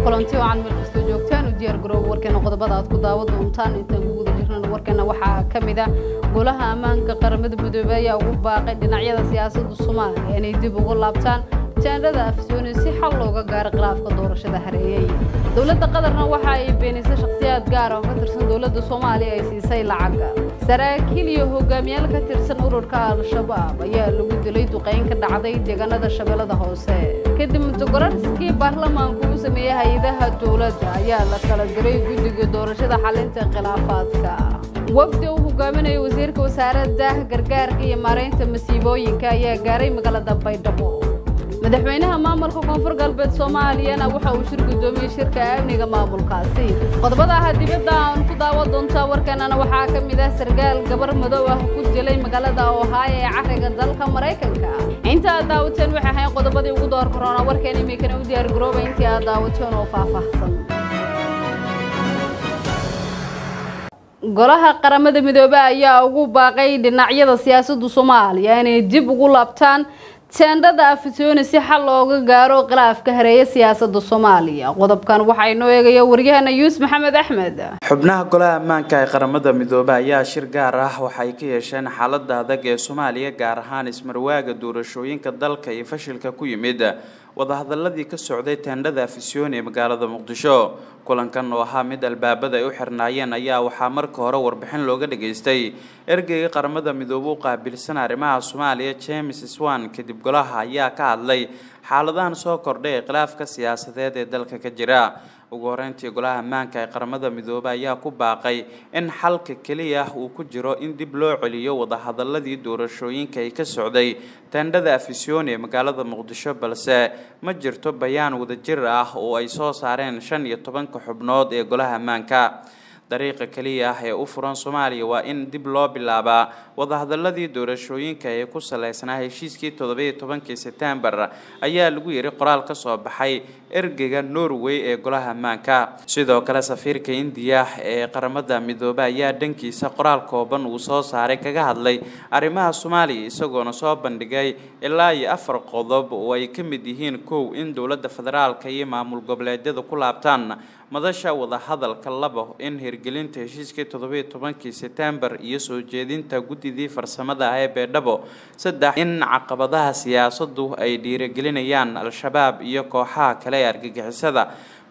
kulanti aan markasta joogtaan u diyaar garow warkeena qodobada aad ku daawad doontaan inta ugu jirnaan warkeena waxa kamid ah golaha ammaanka qaramada midoobay ayaa ugu baaqay dhinacyada siyaasadda Soomaaliya inay dib ugu laabtaan taandada afsoon si xal looga gaaro khilaafka doorashada hareeyay dawladda qadarna waxa ay beenisay shakhsiyaad gaar ah oo ka tirsan dawladda Soomaaliya ay siisay lacag saraakiil iyo hogaamiyaal ka tirsan ururka Al-Shabaab ayaa lagu dilay duqeyn ka dhacday deegaanada Shabeellada Hoose kadib muddo baarlamaanku uu sameeyay hay'adaha dawladda ayaa la kala diray guddiga doorashada xalinta khilaafaadka wafdi uu hogaaminayo wasiirka wasaaradda gargaarka iyo maareynta masiibooyinka ayaa gaaray magaalada Baydhabo madaxweynaha maamulka koonfur galbeed Soomaaliya waxa uu shir gudoomiyay shirka amniga maamulkaasi qodobada dibadda aan ku daawad doonta warkeenana waxa kamid ah sargaal gabar madow ah ku dilay magaalada Ohio ee cariga dalka Mareykanka inta daawateen waxa ay qodobadii ugu door corona warkeen imikana u diyaar garooba inta daawateen oo faahfaahsan golaha qaramada midoobay ayaa ugu baaqay dhinacyada siyaasadda Soomaaliya inay dib ugu laabtaan taandada afsoon si xal looga gaaro khilaafka hareeyay siyaasadda Soomaaliya qodobkan waxa inoo eegaya wariyahana Yuusuf Maxamed Axmed xubnaha golaha ammaanka ee qaramada midoobay ayaa shir gaar ah waxa ay ka yeesheen xaaladda adag ee Soomaaliya gaar ahaan ismarwaaga doorashooyinka dalka iyo fashilka ku yimid wadahadaladii ka socday taandada afsoon ee magaalada Muqdisho kulankan oo ahaa mid albaabada ay u xirnaayeen ayaa waxa marka hore warbixin looga dhageystay ergeyga qaramada midoobay oo qaabilsan arrimaha Soomaaliya James Swan kadib golaha ayaa ka hadlay xaaladahan soo kordhay ee khilaafka siyaasadeed ee dalka ka jira ugu horeyntii golaha ammaanka ee qaramada midoobay ayaa ku baaqay in xalka kaliya uu ku jiro in dib loo celiyo wadahadaladii doorashooyinka ay ka socday taandada afsoon ee magaalada Muqdisho balse ma jirto bayaan wadajir ah oo ay soo saareen 15 xubnood ee golaha ammaanka dariiqa kaliya ee u furan Soomaaliya waa in dib loo bilaabaa wadahadaladii doorashooyinka ee ku saleysnaa heshiiskii 17 September ayaa lagu yiri qoraal ka soo baxay ergeyga Norway ee golaha ammaanka sidoo kale safiirka India ee qaramada midoobay ayaa dhankiisa qoraal kooban uu soo saaray kaga hadlay arrimaha Soomaaliya isagoo soo bandhigay ilaa 4 qodob oo ay ka mid yihiin kow in dawladda federaalka iyo maamul goboleedyada ku laabtaan madasha wada hadalka labo in hirgelinta heshiiskii 17 September iyo soo jeedinta gudidii farsamada ee Baydhabo saddex in caqabadaha siyaasaddu ay dhiirigelinayaan Al-Shabaab iyo kooxaha kale ee argagixisada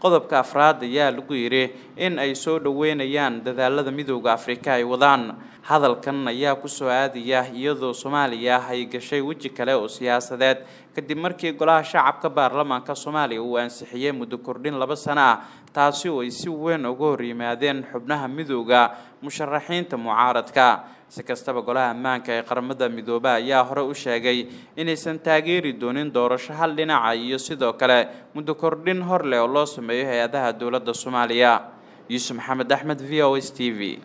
qodobka afraad ayaa lagu yiri in ay soo dhaweynayaan dadaalada midowga Afrika ay wadaan hadalkan ayaa ku soo aadaya iyadoo Soomaaliya ay gashay waji kale oo siyaasadeed kadib markii golaha shacabka baarlamaanka Soomaaliya uu ansixiyay muddo kordhin 2 sano ah taasi oo ay si weyn uga hor yimaadeen xubnaha midowga musharaxiinta mucaaradka si kastaba golaha ammaanka ee qaramada midoobay ayaa hore u sheegay inaysan taageeri doonin doorasho hal dhinac iyo sidoo kale muddo kordhin hor leh oo loo sameeyo hay'adaha dawladda Soomaaliya Yuusuf Maxamed Axmed VOS TV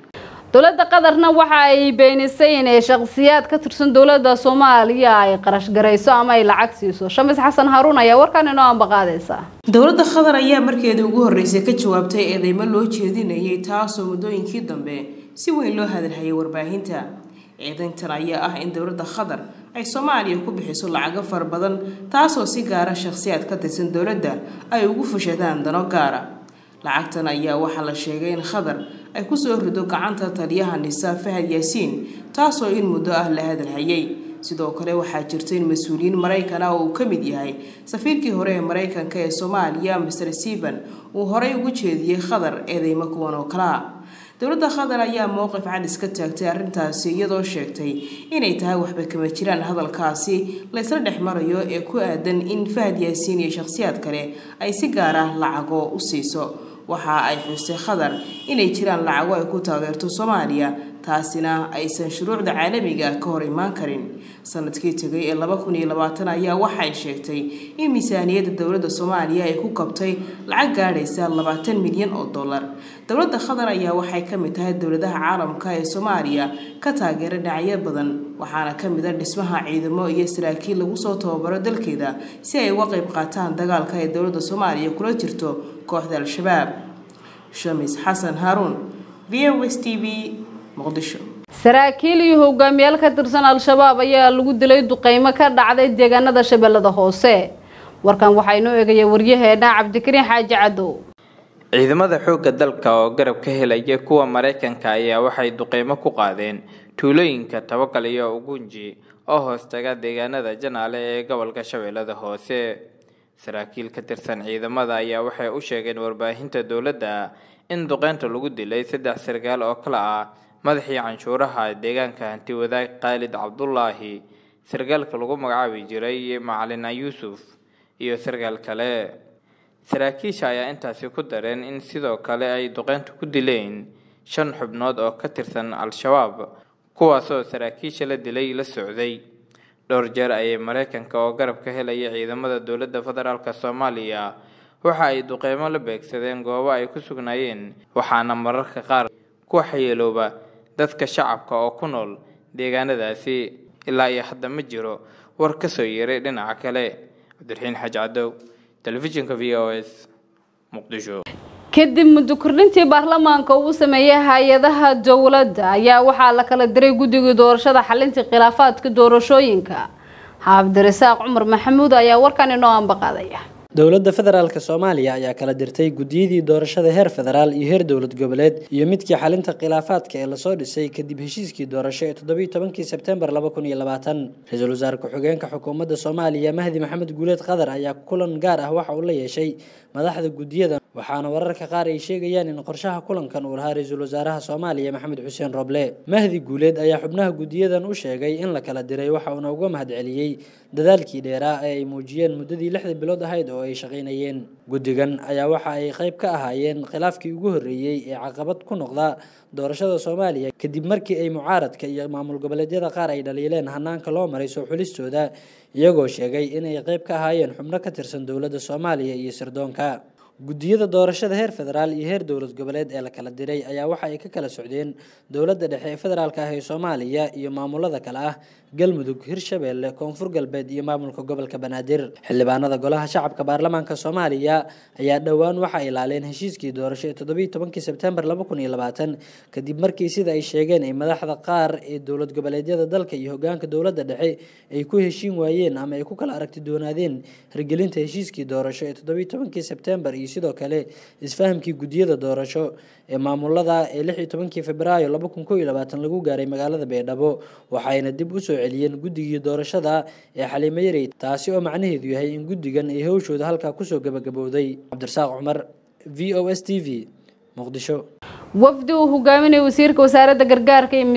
dawladda qadarna waxa ay beenisay in shakhsiyaad ka tirsan dawladda Soomaaliya ay qarash gareyso ama ay lacag siiso Shamis Xasan Haruun ayaa warkan inoo ambaqaadaysa dawladda qadar ayaa markeedii ugu horeysay ka jawaabtay eedeymo loo jeedinayay taas oo muddooyinkii dambe si weyn loo hadalhayay warbaahinta eedayntan ayaa ah in dawladda qadar ay Soomaaliya ku bixiso lacag far badan taas oo si gaar ah shakhsiyaad ka tirsan dawladda ay ugu fushadaan dano gaar ah lacagtan ayaa waxa la sheegay in qadar ay ku soo rido gacanta taliyaha Nisa Fahad Yaasiin taas oo in muddo ah la hadalhayay sidoo kale waxa jirtay in mas'uuliyiin Mareykan ah oo ka mid yahay safiirkii hore ee Mareykanka ee Soomaaliya Mr. Steven uu hore ugu jeediyay qadar eedeymo kuwan oo kala dawladda qadar ayaa mowqif cad iska taagtay arrintaasi iyadoo sheegtay inay tahay waxba kama jiraan hadalkaasi la isla dhexmarayo ee ku aadan in Fahad Yaasiin iyo shakhsiyaad kale ay si gaar ah lacago u siiso waxa ay xusay qadar inay jiraan lacago ay ku taageerto Soomaaliya taasina aysan shuruucda caalamiga ka hor imaan karin sanadkii tagay ee 2020 ayaa waxa ay sheegtay in miisaaniyadda dawladda Soomaaliya ay ku kabtay lacag gaaraysa $20 milyan dawladda qadar ayaa waxay ka mid tahay dawladaha caalamka ee Soomaaliya ka taageera dhinacyo badan waxaana ka mid ah dhismaha ciidamo iyo saraakiil lagu soo tababaro dalkeeda si ay uga qayb qaataan dagaalka ay dawladda Soomaaliya kula jirto kooxda Al-Shabaab Shamis Xasan Haruun VOS TV Muqdisho saraakiil iyo hogaamiyaal ka tirsan Al-Shabaab ayaa lagu dilay duqeymo ka dhacday deegaanada Shabeellada Hoose warkan waxaa inoo eegaya waryaheena Cabdikariin Xaaji Cadow. ciidamada xoogga dalka oo garab ka helaya kuwa Mareykanka ayaa waxay duqeymo ku qaadeen tuulooyinka Tawakal iyo Ugunji oo hoostaga deegaanada Janaale ee gobolka Shabeellada Hoose. saraakiil ka tirsan ciidamada ayaa waxay u sheegeen warbaahinta dawladda in duqeynta lagu dilay 3 sargaal oo kala ah madaxii canshuuraha deegaanka hanti wadaag Khalid Cabdullaahi, sargaalka lagu magacaabi jiray Macalin Yuusuf iyo sargaal kale. saraakiisha ayaa intaasi ku dareen in sidoo kale ay duqeynta ku dileen 5 xubnood oo ka tirsan Al-Shabaab, kuwaasoo saraakiisha la dilay la socday. dhowr jeer ayay Mareykanka oo garab ka helaya ciidamada dawladda federaalka Soomaaliya waxa ay duqeymo la beegsadeen goobo ay ku sugnaayeen, waxaana mararka qaar ku waxyeelooba dadka shacabka oo ku nool deegaanadaasi. ilaa iyo hadda ma jiro war ka soo yeeray dhinaca kale. Cabdiraxiin Xaaji Cadow, telefishinka VOS, Muqdisho. kadib muddo kordhintii baarlamaanka uu sameeyay hay'adaha dawladda ayaa waxaa la kala diray guddiga doorashada xalinta khilaafaadka doorashooyinka. Cabdirasaaq Cumar Maxamuud ayaa warkan inoo anbaqaadaya. dowladda federaalka Soomaaliya ayaa kala dirtay gudiyadii doorashada heer federaal iyo heer dowlad goboleed iyo midkii xalinta khilaafaadka ee la soo dhisay kadib heshiiskii doorasho ee 17 Sebtembar 2020. Ra'iisul Wasaare ku-xigeenka xukuumadda Soomaaliya Mahdi Maxamed Guuleed Qadar ayaa kulan gaar ah waxa uu la yeeshay madaxda gudiyada, waxaana wararka qaar ay sheegayaan in qorshaha kulankan uu lahaa Ra'iisul Wasaaraha Soomaaliya Maxamed Xuseen Roble. Mahdi Guuleed ayaa xubnaha gudiyadan u sheegay in la kala diray, waxa uu uga mahadceliyay dadaalkii dheeraa ee ay muujiyeen muddadii 6 bilood ahayd oo ay shaqeynayeen. Guddigan ayaa waxa ay qayb ka ahaayeen khilaafkii ugu horeeyay ee caqabad ku noqda doorashada Soomaaliya kadib markii ay mucaaradka iyo maamul goboleedyada qaar ay dhaliileen hanaanka loo maray soo xulistooda, iyagoo sheegay in ay qayb ka ahaayeen xubno ka tirsan dawladda Soomaaliya iyo sirdoonka. gudiyada doorashada heer federaal iyo heer dowlad goboleed ee la kala diray ayaa waxa ay ka kala socdeen dawladda dhexe ee federaalka ah ee Soomaaliya iyo maamulada kale ah Galmudug, Hirshabeelle, Koonfur Galbeed iyo maamulka gobolka Banaadir. xildhibaanada golaha shacabka baarlamaanka Soomaaliya ayaa dhawaan waxa ay ilaaleen heshiiskii doorasho ee 17 Sebtembar 2020 kadib markii sida ay sheegeen ay madaxda qaar ee dowlad goboleedyada dalka iyo hoggaanka dawladda dhexe ay ku heshiin waayeen ama ay ku kala aragti doonaadeen hirgelinta heshiiskii doorasho ee 17 Sebtembar iyo sidoo kale isfahamkii gudiyada doorasho ee maamulada ee 16 Febraayo 2021 lagu gaaray magaalada Beedhabo, waxayna dib u soo celiyeen guddigii doorashada ee Xaliimo Yarey, taasi oo macnaheedu yahay in guddigan ay hawshooda halka ku soo gabagabowday. Cabdirasaaq Cumar, VOS TV, Muqdisho. wafdi uu hogaaminayay wasiirka wasaaradda gargaarka iyo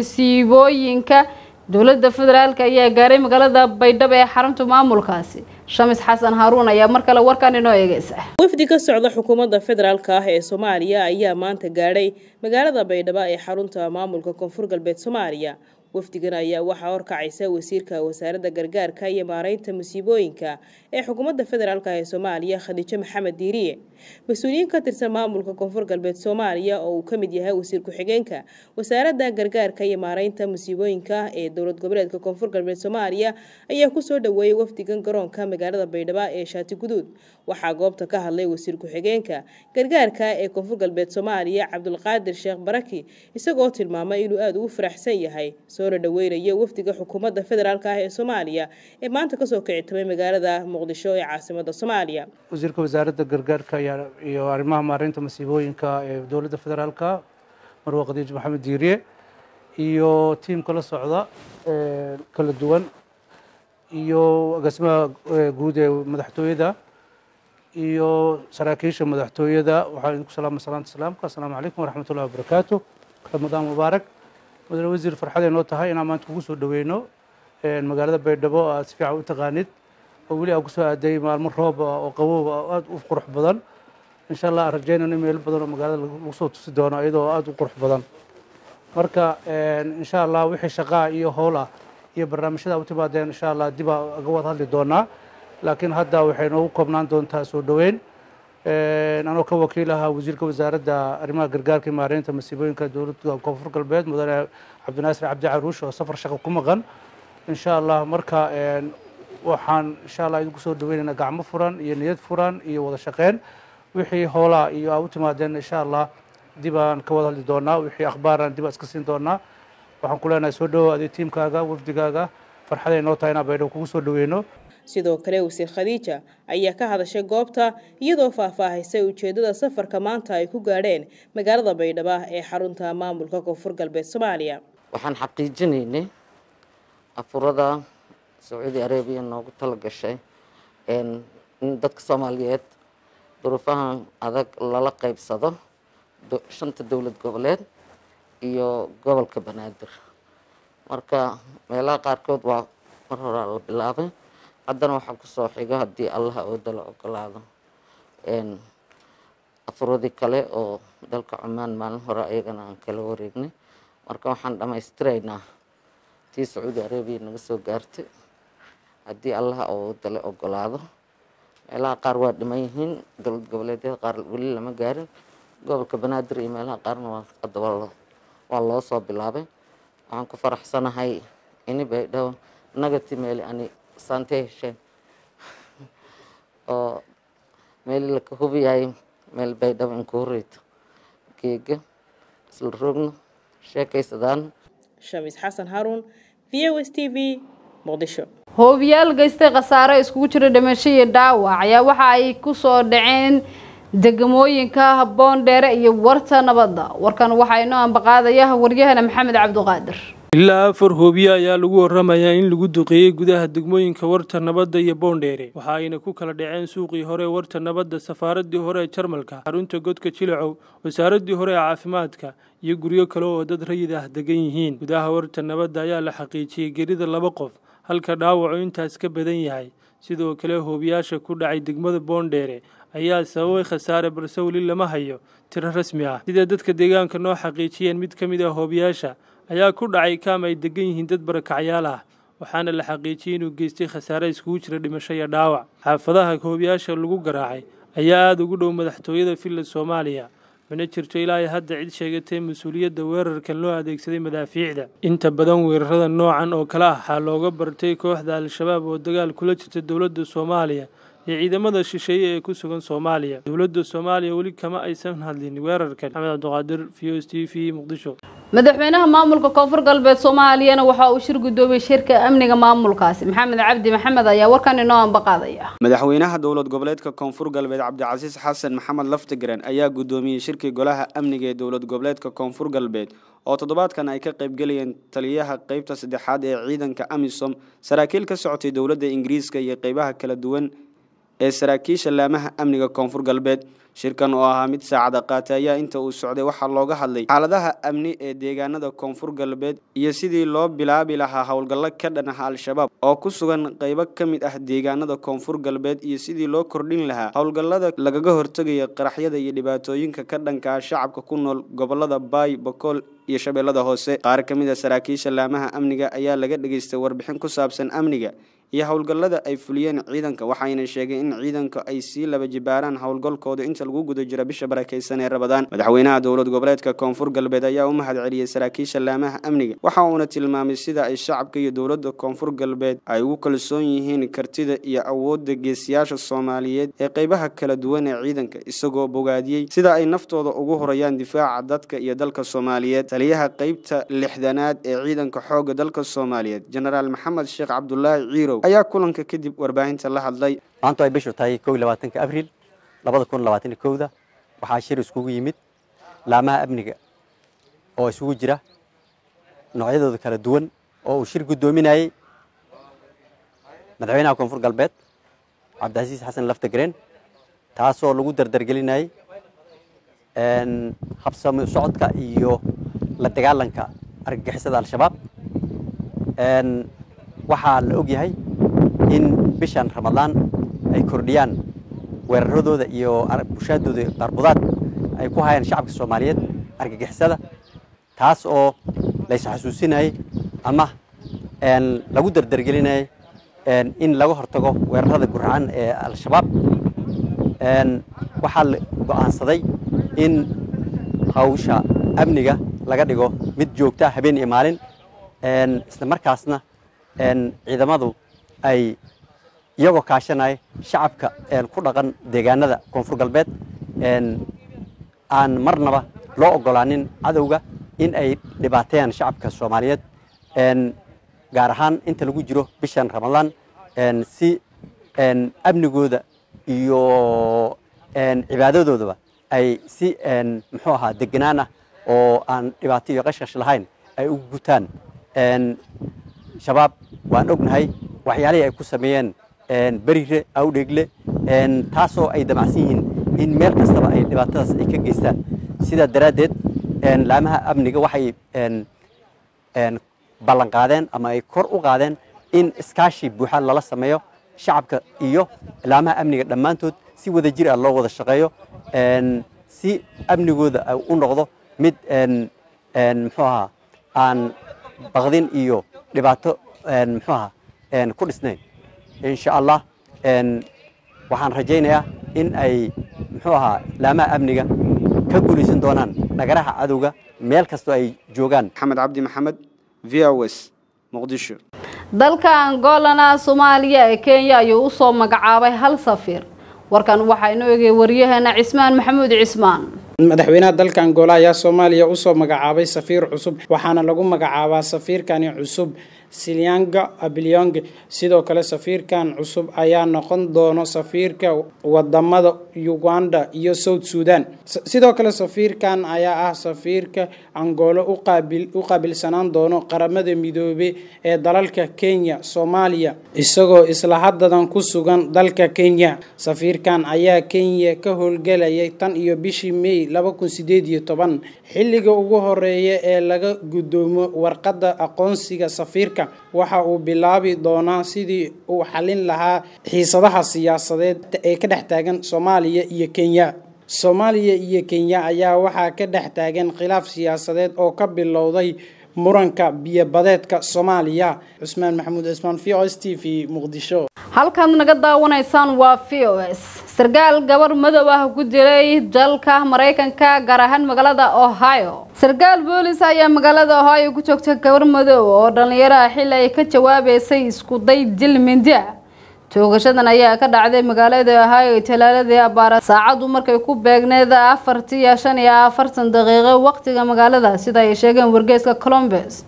masiibooyinka dawladda federaalka ayaa gaaray magaalada Baydhabo ee xarunta maamulkaasi. Shamis Xasan Haruun ayaa mar kale warkan inoo eegaysa. wafdi ka socda xukuumadda federaalka ah ee Soomaaliya ayaa maanta gaaray magaalada Baydhabo ee xarunta maamulka Koonfur Galbeed Soomaaliya. wafdigan ayaa waxa horkacaysa wasiirka wasaaradda gargaarka iyo maareynta masiibooyinka ee xukuumadda federaalka ee Soomaaliya Khadiija Maxamed Diiriye. mas'uuliyiin ka tirsan maamulka Koonfur Galbeed Soomaaliya oo uu ka mid yahay wasiir ku-xigeenka wasaaradda gargaarka iyo maareynta masiibooyinka ee dowlad goboleedka Koonfur Galbeed Soomaaliya ayaa ku soo dhaweeyay wafdigan garoonka magaalada Baydhabo ee Shaati Guduud. waxaa goobta ka hadlay wasiir ku-xigeenka gargaarka ee Koonfur Galbeed Soomaaliya Cabdulqaadir Sheekh Baraki, isagoo tilmaamay inuu aad ugu faraxsan yahay soo dhaweynaya wafdiga xukuumadda federaalka ah ee Soomaaliya ee maanta ka soo kicitay magaalada Muqdisho ee caasimadda Soomaaliya. wasiirka wasaaradda gargaarka iyo arrimaha maareynta masiibooyinka ee dowladda federaalka Marwo Khadiija Maxamed Diiriye iyo tiimka la socda kala duwan iyo agaasimaha guud ee madaxtooyada iyo saraakiisha madaxtooyada, waxaan idinku salaamay salaanta salaamka. Assalaamu calaykum waraxmatullaahi wabarakaatuh. Ramadaan mubaarak. mudane wasiir, farxad ay noo tahay inaan maanta kugu soo dhaweyno magaalada Baydhabo aad si fiican u taqaanid oo weli aad ku soo aaday maalmo roob oo qabow aad u qurux badan. insha Allah rajaynayno meel badan oo magaalada lagu soo tusi doono iyadoo aad u qurux badan. marka insha Allah wixii shaqo iyo howl ah iyo barnaamijyada u timaadeen insha Allah dib uga wada hadli doonaa, laakiin hadda waxay noogu koobnaan doontaa soo dhaweyn anoo ka wakiilaha wasiirka wasaaradda arrimaha gargaarka iyo maareynta masiibooyinka dowladda Koonfur Galbeed mudane Cabdinaasir Cabdi Caruush oo safar shaqo ku maqan. insha Allah marka waxaan insha Allah idinku soo dhaweynaynaa gacmo furan iyo niyad furan iyo wada shaqeyn. wixii howla iyo aad u timaadeen insha Allah dib aan ka wada hadli doonaa, wixii akhbaaran dib iska siin doonaa. waxaan ku leenahay soo dhawow adiga tiimkaaga wafdigaaga, farxad ay noo tahay inaan Baydhabo kugu soo dhaweyno. sidoo kale wasiir Khadiija ayaa ka hadashay goobta iyadoo faahfaahisay ujeedada safarka maanta ay ku gaadheen magaalada Baydhabo ee xarunta maamulka Koonfur Galbeed Soomaaliya. waxaan xaqiijinaynay afurada Saudi Arabia noogu tala gashay in dadka Soomaaliyeed duruufahan adag lala qaybsado shanta dawlad goboleed iyo gobolka Banaadir. marka meelaha qaarkood waa mar hore la bilaabay haddana waxaa ku soo xiga haddii Allah oo dalo ogolaado afuradii kale oo dalka Cumaan maalin hore ayagana aan kala wareegnay. marka waxaan dhamaystiraynaa tii Saudi Arabia naga soo gaartay haddii Allah oo dalo ogolaado. meelaha qaar waa dhiman yihiin dawlad goboleedyada qaar weli lama gaarin gobolka Banaadir iyo meelaha qaarna waa loo soo bilaabay. waxaan ku faraxsanahay in Baydhabo nagati meel ani santation oo meel la ka hubiyay meel Baydhabo in ku horeeto keega isla rogno sheekaysadaan. Shamis Xasan Harun, VOS TV, Muqdisho. hoobiyaal geystay khasaare iskugu jira dhimasho iyo dhaawac ayaa waxa ay ku soo dhaceen degmooyinka Boondheere iyo Warta Nabadda. warkan waxa ay noo ambaqaadaya waryahana Maxamed Cabduqaadir. ilaa 4 hoobiye ayaa lagu waramayaa in lagu duqeeyay gudaha degmooyinka Warta Nabadda iyo Boondheere waxa ayna ku kala dhaceen suuqii hore Warta Nabadda, safaaradii hore ee Jarmalka, xarunta godka Jilacow, wasaaradii hore ee caafimaadka iyo guryo kale oo dad rayid ah degan yihiin. gudaha Warta Nabadda ayaa la xaqiijiyay geerida 2 qof halka dhaawacu intaas ka badan yahay. sidoo kale hoobiyaasha ku dhacay degmada Boondheere ayaa sababay khasaare balse weli lama hayo tiro rasmi ah. sida dadka deegaanka noo xaqiijiyeen mid ka mid ah hoobiyaasha ayaa ku dhacay kaam ay degan yihiin dad barakacyaal ah waxaana la xaqiijiyay inuu geystay khasaare iskugu jira dhimasho iyo dhaawac. xaafadaha hoobiyaasha lagu garaacay ayaa aad ugu dhow madaxtooyada Finland Soomaaliya mana jirto ilaa hadda cid sheegatay mas'uuliyadda weerarkan loo adeegsaday madaafiicda. inta badan weerarada noocan oo kale ah waxaa looga bartay kooxda Al-Shabaab oo dagaal kula jirta dawladda Soomaaliya iyo ciidamada shisheeye ee ku sugan Soomaaliya. dawladda Soomaaliya weli kama aysan hadlin weerarkan. Maxamed Cabduqaadir, VOS TV, Muqdisho. madaxweynaha maamulka Koonfur Galbeed Soomaaliya waxa uu shir gudoobay shirka amniga maamulkaasi. Maxamed Cabdi Maxamed ayaa warkan inoo ambaqaadaya. madaxweynaha dawlad goboleedka Koonfur Galbeed Cabdicasiis Xasan Maxamed Laftigaran ayaa gudoomiyay shirkii golaha amniga ee dawlad goboleedka Koonfur Galbeed oo toddobaadkan ay ka qayb galayeen taliyaha qaybta 3aad ee ciidanka AMISOM, saraakiil ka socotay dawladda Ingiriiska iyo qaybaha kala duwan ee saraakiisha laamaha amniga Koonfur Galbeed. shirkan oo ahaa mid saacada qaatay ayaa inta uu socday waxa looga hadlay xaaladaha amni ee deegaanada Koonfur Galbeed iyo sidii loo bilaabi lahaa hawlgallo ka dhan ah Al-Shabaab oo ku sugan qaybo ka mid ah deegaanada Koonfur Galbeed iyo sidii loo kordhin lahaa hawlgallada lagaga hortagayo qaraxyada iyo dhibaatooyinka ka dhanka ah shacabka ku nool gobolada Baay, Boqol iyo Shabeellada Hoose. qaar ka mid ah saraakiisha laamaha amniga ayaa laga dhageystay warbixin ku saabsan amniga iyo hawlgallada ay fuliyeen ciidanka waxayna sheegeen in ciidanka ay sii laba jibaaraan hawlgalkooda inta lagu guda jiro bisha barakeysan ee Ramadaan. madaxweynaha dawlad goboleedka Koonfur Galbeed ayaa u mahad celiyay saraakiisha laamaha amniga waxa uuna tilmaamay sida ay shacabka iyo dawladda Koonfur Galbeed ay ugu kalsoon yihiin kartida iyo awoodda geesiyaasha Soomaaliyeed ee qaybaha kala duwan ee ciidanka isagoo bogaadiyay sida ay naftooda ugu horayaan difaaca dadka iyo dalka Soomaaliyeed. taliyaha qaybta 6aad ee ciidanka xoogga dalka Soomaaliyeed General Maxamed Sheekh Cabdullaahi Ciirow ayaa kulanka kadib warbaahinta la hadlay. maanta ay bishu tahay 22 Abriil 2021 waxaa shir iskugu yimid laamaha amniga oo isugu jira noocyadooda kala duwan oo uu shir gudoominayay madaxweynaha Koonfur Galbeed Cabdicasiis Xasan Laftigaran taasoo lagu dardargelinayay habsami socodka iyo la dagaalanka argagixisada Al-Shabaab. waxaa la og yahay in bishan Ramadaan ay kordhiyaan weeraradooda iyo bulshadooda qarbudaad ay ku hayaan shacabka Soomaaliyeed argagixisada taas oo la xasuusinay ama lagu dardargelinay in laga hortago weerarada gurcan ee Al-Shabaab. waxaa la go'aansaday in hawsha amniga laga dhigo mid joogto ah habeen iyo maalin isla markaasna ciidamadu ay iyagoo kaashanay shacabka ku dhaqan deegaanada Koonfur Galbeed aan marnaba loo ogolaanin cadawga in ay dhibaateeyaan shacabka Soomaaliyeed gaar ahaan inta lagu jiro bishan Ramadaan si amnigooda iyo cibaadadoodaba ay si muxuu ahaa deganaan ah oo aan dhibaato iyo qashqash lahayn ay ugu gutaan shabaab waan ognahay waxyaalihii ay ku sameeyeen berire awdheegle taasoo ay damacsan yihiin in meel kastaba ay dhibaatadaas ay ka geystaan sidaa daraaddeed laamaha amniga waxay ballan qaadeen ama ay kor u qaadeen in iskaashi buuxa lala sameeyo shacabka iyo laamaha amniga dhammaantood si wada jir ah loo wada shaqeeyo si amnigooda u noqdo mid muxuu ahaa aan baqdin iyo dhibaato muxuu ahaa ku dhisnayn insha allah waxaan rajaynayaa in ay muxuu ahaa laamaha amniga ka guulaysan doonaan dhagaraha cadowga meel kastoo ay joogaan. maxamed cabdi maxamed VOS muqdisho. dalka Angola Soomaaliya ee Kenya ayuu u soo magacaabay hal safiir. warkan waxa inoo eegay wariyahana Cismaan Maxamuud Cismaan. madaxweynaha dalka Angola ayaa Soomaaliya u soo magacaabay safiir cusub waxaana lagu magacaabaa safiirkani cusub Silianga Abiliong sidoo kale safiirkan cusub ayaa noqon doona safiirka wadamada Uganda iyo South Sudan sidoo kale safiirkan ayaa ah safiirka Angola u qaabilsanaan doono qaramada midoobay ee dalalka Kenya Soomaaliya isagoo isla haddan ku sugan dalka Kenya safiirkan ayaa Kenya ka howlgalayay tan iyo bishii May 2018 xilliga ugu horeeyay ee laga gudoomo warqadda aqoonsiga safiirka waxa uu bilaabi doonaa sidii uu xalin lahaa xiisadaha siyaasadeed ee ka dhex taagan Soomaaliya iyo Kenya. Soomaaliya iyo Kenya ayaa waxa ka dhex taagan khilaaf siyaasadeed oo ka bilowday muranka biyo-badeedka Soomaaliya. Cismaan Maxamuud Cismaan VOS TV Muqdisho. halkan naga daawanaysaan waa VOS. sargaal gabar madow ah ku diray dalka Mareykanka gaar ahaan magaalada Ohio. sargaal boolis ayaa magaalada Ohio ku joogtay gabar madow oo dhalinyaro ah xilli ay ka jawaabaysay isku day dil mindi ah. toogashadan ayaa ka dhacday magaalada Ohio Talaaladii abaara saacadu markay ku beegneed 4:45 daqiiqo waqtiga magaalada sida ay sheegeen wargeyska Columbus.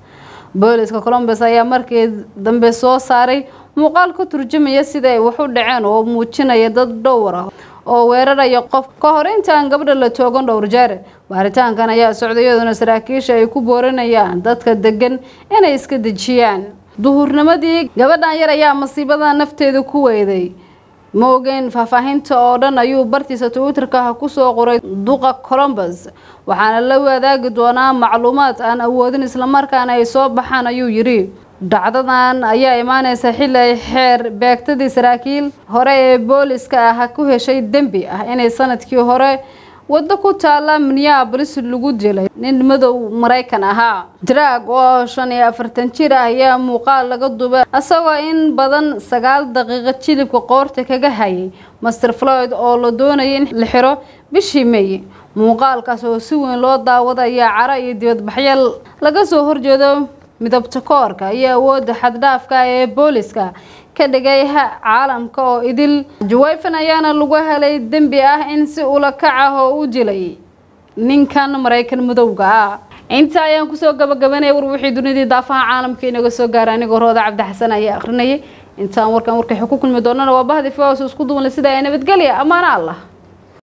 booliska Columbus ayaa markii dambe soo saaray muuqaal ku turjumaya sida ay wax u dhaceen oo muujinaya dad dhowr ah oo weeraraya qof ka hor intaan gabadha la toogan dhowr jeer. baaritaankan ayaa socday iyadoo saraakiisha ay ku booranayaan dadka degan inay iska dejiyaan. duhurnimadii gabadhan yar ayaa masiibada nafteeda ku weyday. Morgan faahfaahinta oo dhan ayuu bartiisa Twitterka ku soo qoray duqa Columbus waxaana la wadaagi doonaa macluumaad aan awoodin isla markaana ay soo baxaan ayuu yiri. dhacdadan ayaa imaanaysa xilli ay xeer beegtadii saraakiil hore ee booliska ah ku heshay dambi ah inay sanadkii hore wada ku taala Minneapolis lagu dilay nin madow Mareykan ahaa. Drag oo 45 jir ah ayaa muuqaal laga duubay asagoo in badan 9 daqiiqo jilibka qoorta kaga hayay Mr Floyd oo la doonayay in la xiro bishii May. muuqaalkaas oo si weyn loo daawaday cara iyo dibadbaxyal laga soo horjeedo midabta koorka iyo awoodda xad dhaafka ee booliska ka dhigay caalamka oo idil. Juwayfan ayaana lagu helay dambi ah in si ula kac ah oo u dilay ninkan Mareykan madowga ah. inta ayaan ku soo gabagabanay war wixii dunida daafaha caalamka inaga soo gaaray aniga Rooda Cabdi Xasan ayaa akhrinayay intaan warkan ku kulmi doonana waa bahdi VOS isku duwan sida ay nabadgelyo amaana Allah.